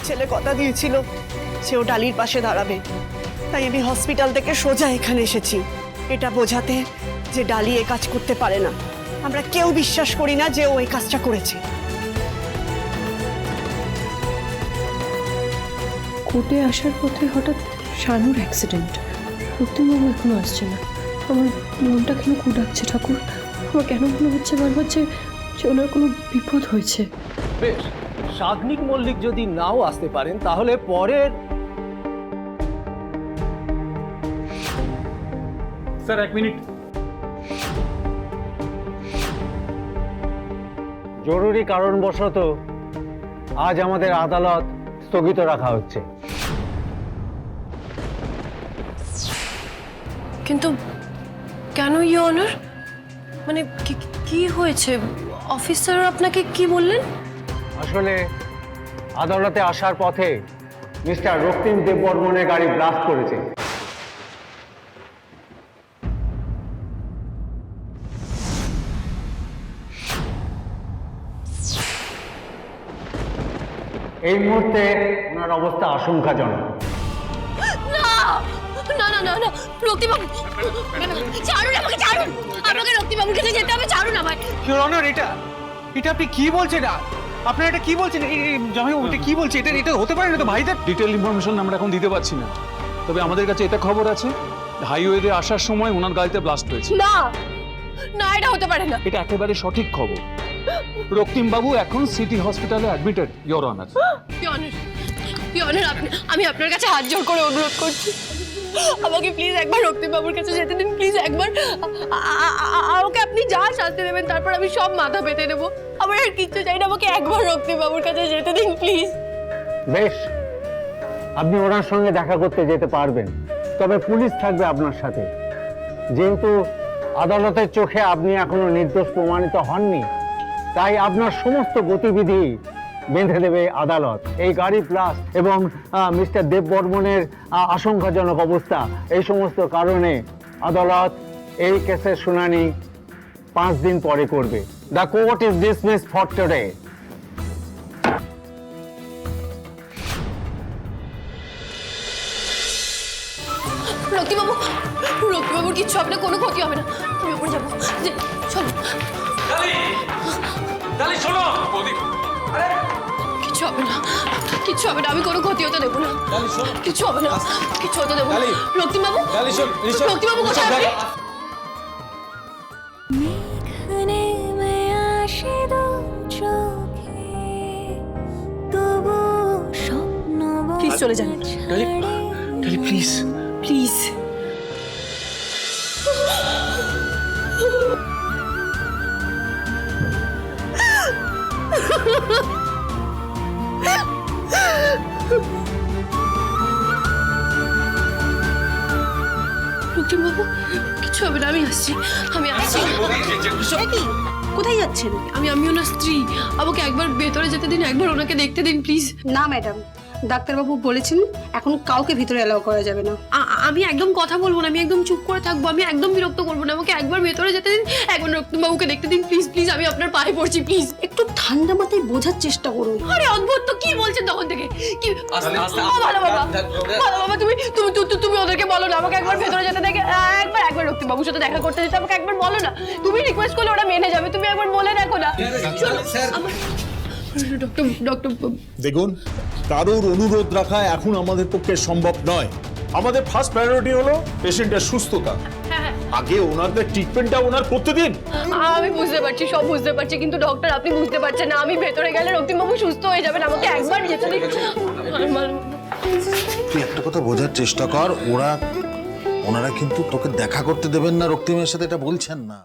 ছেলে কথা দিয়েছিল সেও ডালির পাশে দাঁড়াবে, তাই আমি হসপিটাল থেকে সোজা এখানে এসেছি এটা বোঝাতে যে ডালি এ কাজ করতে পারে না। আমরা কেউ বিশ্বাস করি না যে ও এই কাজটা করেছে। কোর্টে আসার পথে হঠাৎ শানুর অ্যাক্সিডেন্ট, রক্তিমবাবু এখনো আসছে না। আমার মনটা কেন কুড়াচ্ছে ঠাকুর। আমার কেন মনে হচ্ছে বারবার যে ওনার কোনো বিপদ হয়েছে। বেশ, সাগ্নিক মল্লিক যদি নাও আসতে পারেন তাহলে পরের। Sir 1 minute. জরুরি কারণবশত আজ আমাদের আদালত স্থগিত রাখা হচ্ছে। কিন্তু কেন ইওর অনার? মানে কি হয়েছে? অফিসার আপনাকে কি বললেন? আসলে আদালতে আসার পথে মিস্টার রক্তিম দেববর্মনের গাড়ি ব্লাস্ট করেছে। এই মুহূর্তে ওনার অবস্থা আশঙ্কাজনক। না না না না, রক্তিমবাবু ছাড়ুন আমাকে, ছাড়ুন আমাকে, রক্তিমবাবুর কাছে যেতে হবে, ছাড়ুন আমায়। ইওর অনার, এটা আপনি কি বলছেন? আপনারা এটা কি বলছেন? জামাই ওটা কি বলছে? এটা হতে পারে না তো ভাইদের। ডিটেল ইনফরমেশন আমরা এখন দিতে পারছি না, তবে আমাদের কাছে এটা খবর আছে হাইওয়েতে আসার সময় ওনার গাড়িতে ব্লাস্ট হয়েছে। না না, এটা হতে পারে না। এটা একেবারে সঠিক খবর। রক্তিম বাবু এখন সিটি হসপিটালে অ্যাডমিটেড, ইওর অনার। আমি আপনার কাছে হাত জোড় করে অনুরোধ করছি, আমাকে প্লিজ একবার রক্তিমবাবুর কাছে যেতে দিন, প্লিজ একবার। আমাকে আপনি যা শাস্তি দেবেন তারপর আমি সব মাথা পেতে দেবো। আমার আর কিচ্ছু চাই না, আমাকে একবার রক্তিমবাবুর কাছে যেতে দিন প্লিজ। বেশ, আপনি ওনার সঙ্গে দেখা করতে যেতে পারবেন, তবে পুলিশ থাকবে আপনার সাথে। যেহেতু আদালতের চোখে আপনি এখনো নির্দোষ প্রমাণিত হননি, তাই আপনার সমস্ত গতিবিধি বেঁধে দেবে আদালত। এই গাড়ি ব্লাস্ট এবং মিস্টার দেববর্মনের আশঙ্কাজনক অবস্থা, এই সমস্ত কারণে আদালত এই কেসের শুনানি 5 দিন পরে করবে। The court is dismissed for today. রক্তিমবাবুর কিচ্ছু আপনার কোনো ক্ষতি হবে না, আমি ওপরে যাবো। চলো। কিচ্ছু হবে না, কিচ্ছু হবে না, আমি কোনো ক্ষতি হতে দেবো না। কিচ্ছু হবে না, কিচ্ছু হতে দেবো না। রক্তিমবাবু, রক্তিমবাবু কোথায় আপনি? প্লিজ চলে যান। ডালি প্লিজ প্লিজ। রক্তিমবাবু কিছু হবে না, আমি আসছি, আমি আসছি। কোথায় যাচ্ছেন? আমি ওনার স্ত্রী, আমাকে একবার ভেতরে যেতে দিন, একবার ওনাকে দেখতে দিন প্লিজ। না ম্যাডাম, ডাক্তারবাবু বলেছেন এখন কাউকে ভিতরে অ্যালাউ করা যাবে না। আমি একদম কথা বলবো না, আমি একদম চুপ করে থাকবো, আমি একদম বিরক্ত করবো না, আমাকে একবার ভেতরে যেতে দিন, একবার রক্তিমবাবুকে দেখতে দিন প্লিজ প্লিজ, আমি আপনার পায়ে পড়ছি প্লিজ। একটু ঠান্ডা মাথায় বোঝার চেষ্টা করুন। আরে অদ্ভুত তো, কি বলছেন তখন থেকে? কি ভালো বাবা, ভালো বাবা, তুমি ওদেরকে বলো না আমাকে একবার ভেতরে যেতে দেখে, একবার রক্তিমবাবুর সাথে দেখা করতে যেতে আমাকে একবার বলো না। তুমি রিকোয়েস্ট করলে ওরা মেনে যাবে, তুমি একবার বলে দেখো না। ডক্টর দেখুন, কারোর অনুরোধ রাখা এখন আমাদের পক্ষে সম্ভব নয়। আমাদের ফার্স্ট প্রায়োরিটি হলো পেশেন্টের সুস্থতা। আগে ওনাদের ট্রিটমেন্টটা ওনার করতে দিন। আমি বুঝতে পারছি, সব বুঝতে পারছি, কিন্তু ডক্টর আপনি বুঝতে পারছেন না, আমি ভেতরে গেলে রক্তিমবাবু সুস্থ হয়ে যাবেন, আমাকে একবার যেতে দিন। তুই একটা কথা বোঝার চেষ্টা কর, ওনারা কিন্তু তোকে দেখা করতে দেবেন না রক্তিমের সাথে, এটা বলছেন না।